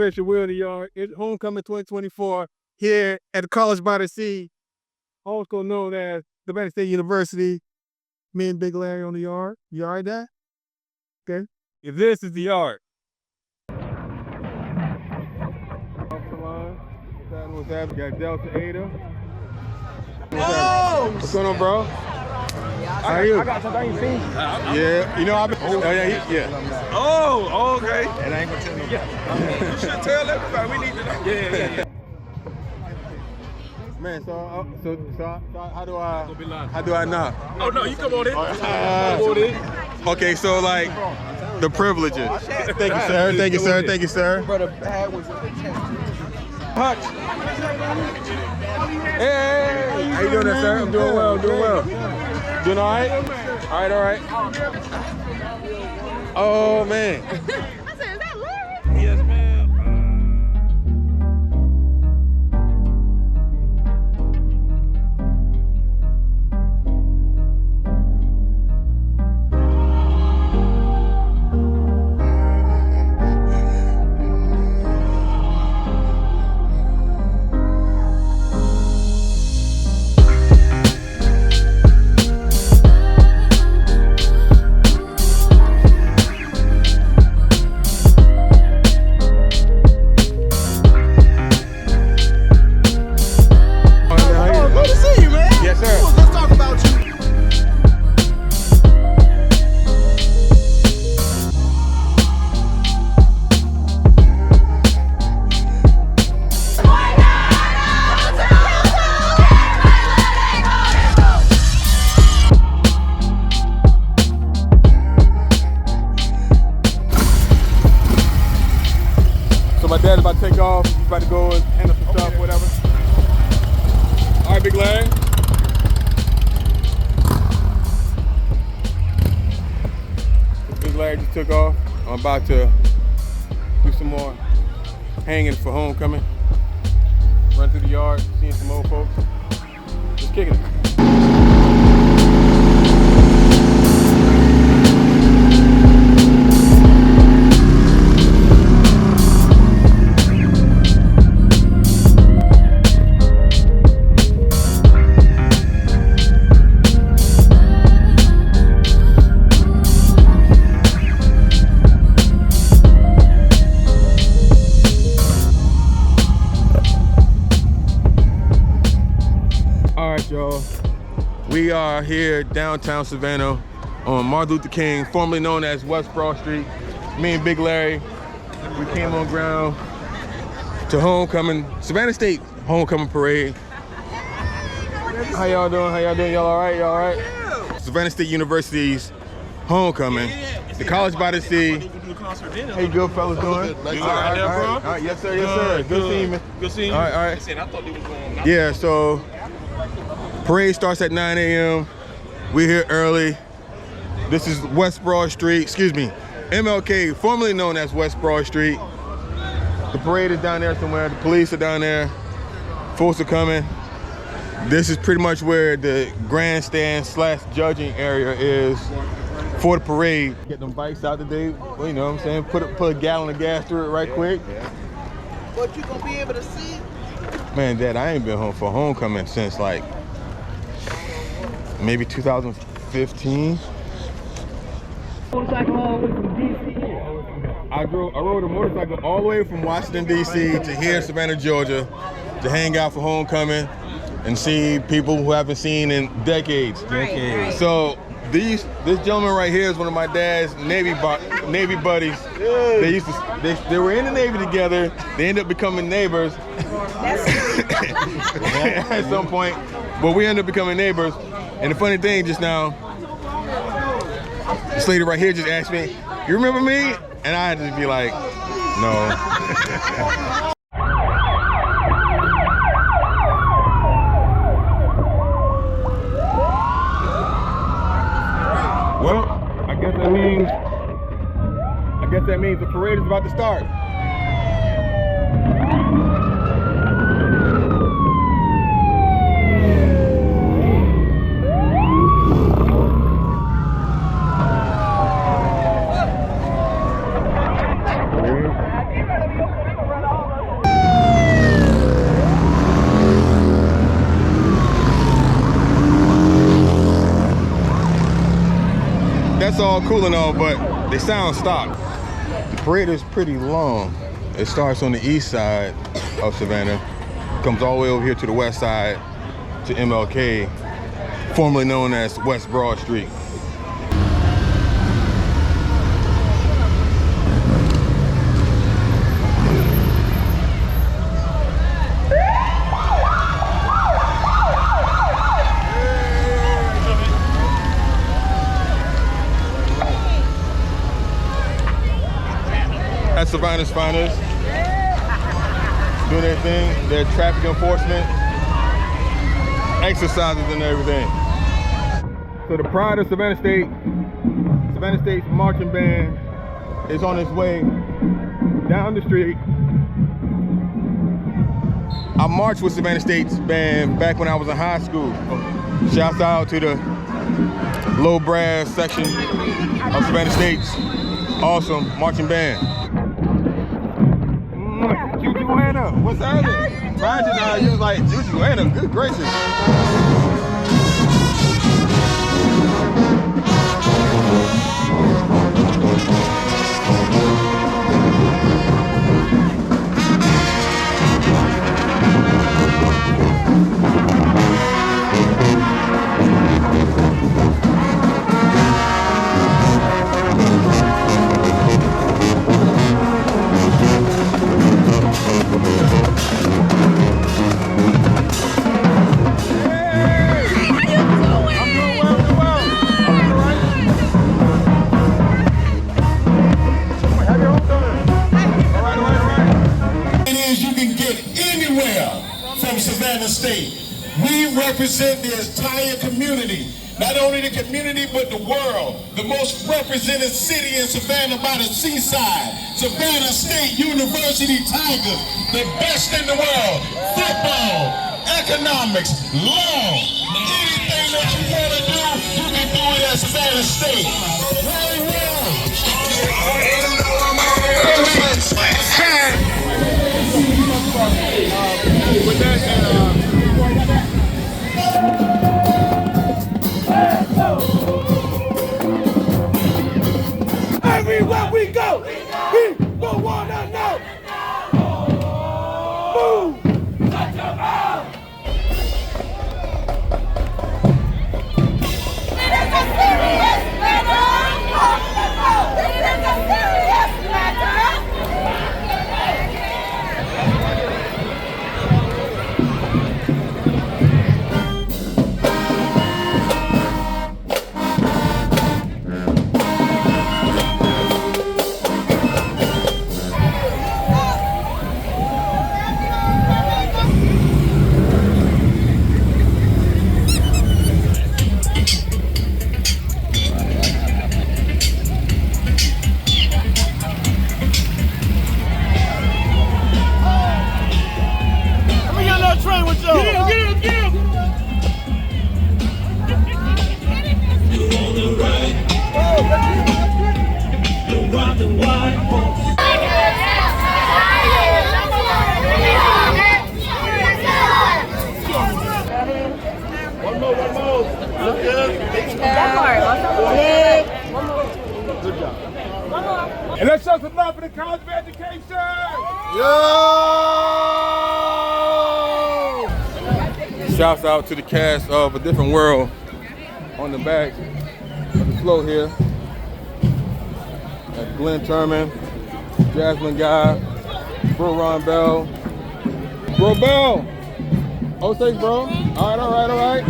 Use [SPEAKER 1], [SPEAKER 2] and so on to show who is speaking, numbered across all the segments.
[SPEAKER 1] official. We're in the yard. It's homecoming 2024 here at the College by the Sea, also known as Savannah State University. Me and Big Larry on the yard. You all right, Dad? Okay. If this is the yard. What's happening? Got Delta Ada. What's going on, bro? How are you?
[SPEAKER 2] I got something I ain't seen.
[SPEAKER 1] Yeah, you know I've been. Oh yeah.
[SPEAKER 2] Oh, okay.
[SPEAKER 1] And I ain't gonna tell nobody.
[SPEAKER 2] You should tell everybody. We need to know. Yeah.
[SPEAKER 1] Man, so how do I knock?
[SPEAKER 2] Oh no, you come on in.
[SPEAKER 1] Okay, so like the privileges. Thank you, sir.
[SPEAKER 2] Brother, bad was in the chest.
[SPEAKER 1] Punch. Hey, how you doing there, sir? I'm doing well, Doing all right? All right. Oh, man.
[SPEAKER 3] I said, is that Larry?
[SPEAKER 2] Yes, ma'am.
[SPEAKER 1] My dad's about to take off. He's about to go and handle some stuff, whatever. All right, Big Larry. Big Larry just took off. I'm about to do some more hanging for homecoming. Run through the yard, seeing some old folks. Just kicking it. Y'all, we are here downtown Savannah on Martin Luther King, formerly known as West Broad Street. Me and Big Larry, we came on ground to homecoming, Savannah State homecoming parade. How y'all doing? Y'all all right?
[SPEAKER 2] Yeah.
[SPEAKER 1] Savannah State University's homecoming. The College by the Sea. Hey, good fellas doing?
[SPEAKER 2] All right.
[SPEAKER 1] Yes, sir. Good seeing you.
[SPEAKER 2] Good seeing you.
[SPEAKER 1] All right.
[SPEAKER 2] I thought they was going.
[SPEAKER 1] Yeah, so parade starts at 9 a.m. We're here early. This is West Broad Street, MLK, formerly known as West Broad Street. The parade is down there somewhere. The police are down there. Folks are coming. This is pretty much where the grandstand / judging area is for the parade. Get them bikes out today, you know what I'm saying? Put a gallon of gas through it right quick.
[SPEAKER 4] But you gonna be able to see?
[SPEAKER 1] Man, Dad, I ain't been home for homecoming since like maybe 2015.
[SPEAKER 4] Motorcycle all the way from DC.
[SPEAKER 1] I rode a motorcycle all the way from Washington, D.C. to here, Savannah, Georgia, to hang out for homecoming and see people who I haven't seen in decades.
[SPEAKER 3] Right.
[SPEAKER 1] So this gentleman right here is one of my dad's Navy buddies. They were in the Navy together. They ended up becoming neighbors at some point, but we ended up becoming neighbors. And the funny thing just now, this lady right here just asked me, "You remember me?" And I had to be like, "No." Well, I guess that means the parade is about to start. That's all cool and all, but they sound stock. The parade is pretty long. It starts on the east side of Savannah, comes all the way over here to the west side to MLK, formerly known as West Broad Street. That's Savannah's finest, doing their thing, their traffic enforcement, exercises and everything. So the pride of Savannah State's marching band is on its way down the street. I marched with Savannah State's band back when I was in high school. Shouts out to the low brass section of Savannah State's awesome marching band. Jujuana, what's happening? Imagine you was like, Jujuana, good gracious.
[SPEAKER 5] Savannah State. We represent the entire community, not only the community but the world. The most represented city in Savannah by the seaside, Savannah State University Tigers, the best in the world. Football, economics, law, anything that you want to do, you can do it at Savannah State.
[SPEAKER 1] With that,
[SPEAKER 6] everywhere we go, people wanna know. Move! Shut your mouth! It is a serious matter! It is a serious matter!
[SPEAKER 1] And let's show some love for the College of Education! Yo! Shouts out to the cast of A Different World on the back of the float here. That's Glenn Turman, Jasmine Guy, Bro Ron Bell. Bro Bell! Oh, thanks, bro. All right.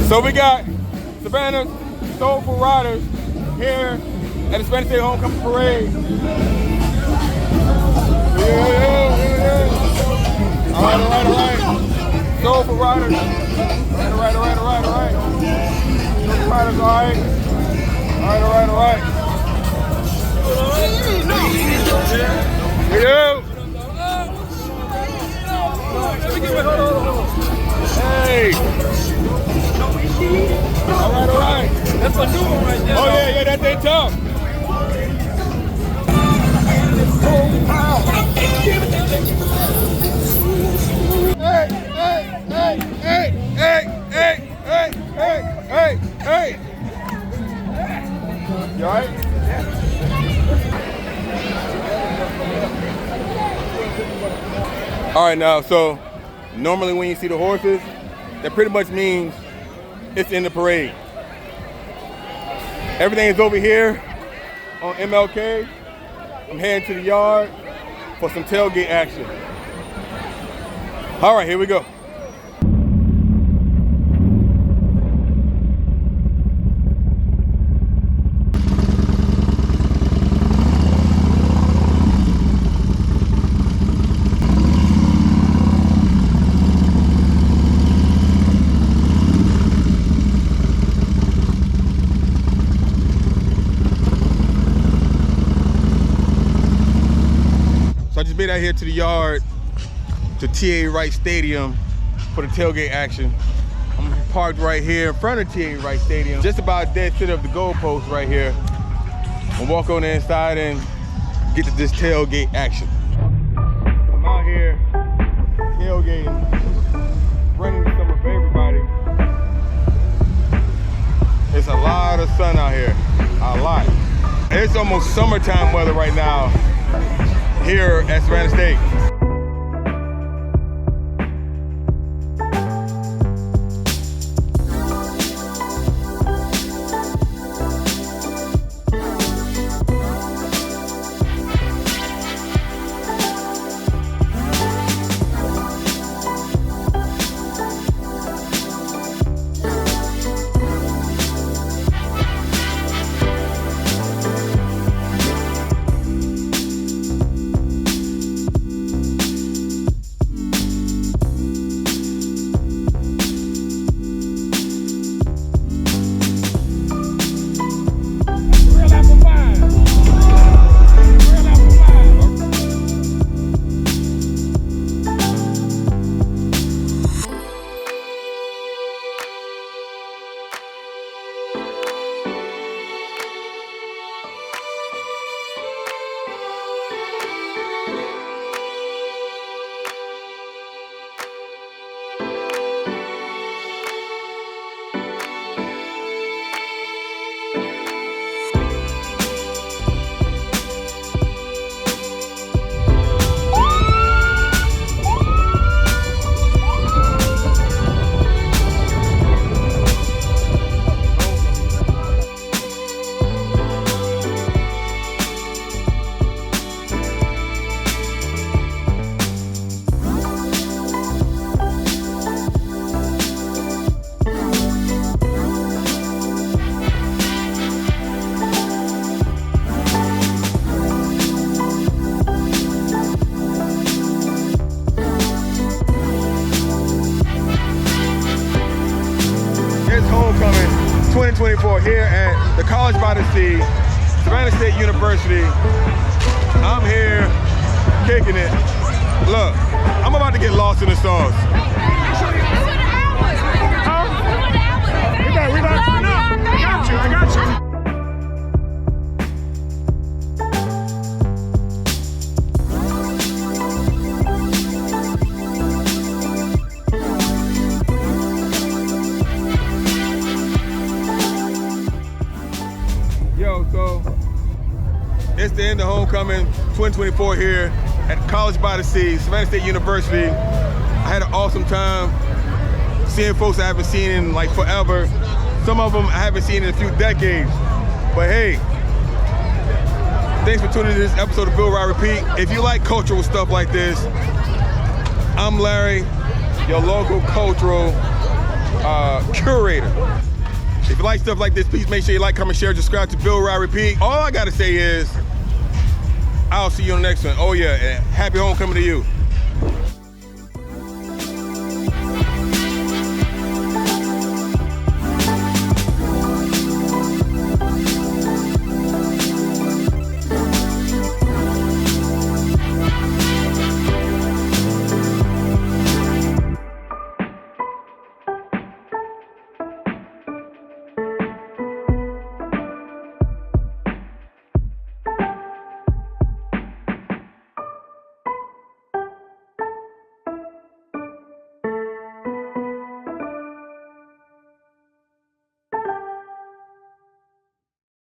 [SPEAKER 1] So we got Savannah Soulful Riders here at the Savannah State Homecoming Parade. Yeah. All right. Soulful Riders. All right. Soulful Riders, all right. All right. Yeah. Hey. All right. That's a new one right there. Oh, yeah, that ain't tough. All right, now, so normally when you see the horses, that pretty much means it's in the parade. Everything is over here on MLK. I'm heading to the yard for some tailgate action. All right, here we go. So I just made out here to the yard to TA Wright Stadium for the tailgate action. I'm parked right here in front of TA Wright Stadium, just about dead center of the goalpost right here. I'll walk on the inside and get to this tailgate action. I'm out here tailgating, running with some of everybody. It's a lot of sun out here, a lot. It's almost summertime weather right now here at Savannah State. It's homecoming 2024 here at the College by the Sea, Savannah State University. I'm here kicking it. Look, I'm about to get lost in the stars.
[SPEAKER 3] We got turn up. I got you.
[SPEAKER 1] Yo, so it's the end of homecoming 2024 here at College by the Sea, Savannah State University. I had an awesome time seeing folks I haven't seen in like forever. Some of them I haven't seen in a few decades. But hey, thanks for tuning in to this episode of Build, Ride, Repeat. If you like cultural stuff like this, I'm Larry, your local cultural curator. If you like stuff like this, please make sure you like, comment, share, subscribe to Build, Ride, Repeat. All I gotta say is, I'll see you on the next one. Oh yeah, and happy homecoming to you.